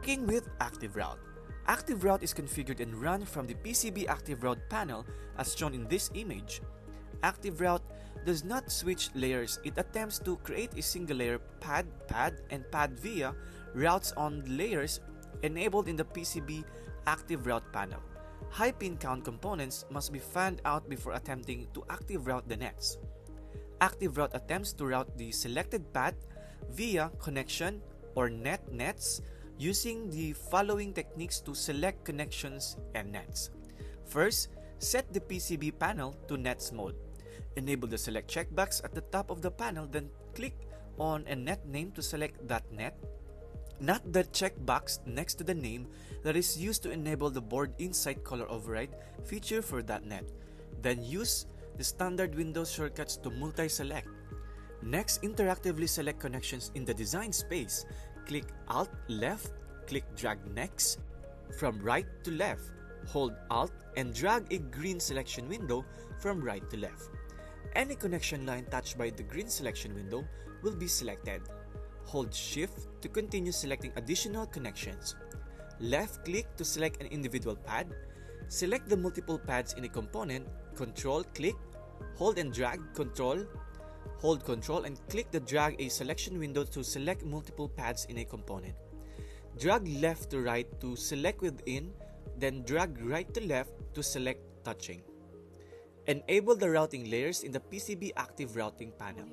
Working with ActiveRoute. ActiveRoute is configured and run from the PCB ActiveRoute panel as shown in this image. ActiveRoute does not switch layers. It attempts to create a single layer pad and pad via routes on layers enabled in the PCB ActiveRoute panel. High pin count components must be fanned out before attempting to ActiveRoute the nets. ActiveRoute attempts to route the selected path via connection or nets using the following techniques to select connections and nets. First, set the PCB panel to nets mode. Enable the select checkbox at the top of the panel, then click on a net name to select that net, not the checkbox next to the name that is used to enable the board insight color override feature for that net. Then use the standard Windows shortcuts to multi-select. Next, interactively select connections in the design space. Click Alt left, click drag next from right to left. Hold Alt and drag a green selection window from right to left. Any connection line touched by the green selection window will be selected. Hold Shift to continue selecting additional connections. Left click to select an individual pad. Select the multiple pads in a component. Control click, hold and drag Control. Hold Control and click the drag a selection window to select multiple pads in a component. Drag left to right to select within, then drag right to left to select touching. Enable the routing layers in the PCB Active Routing panel.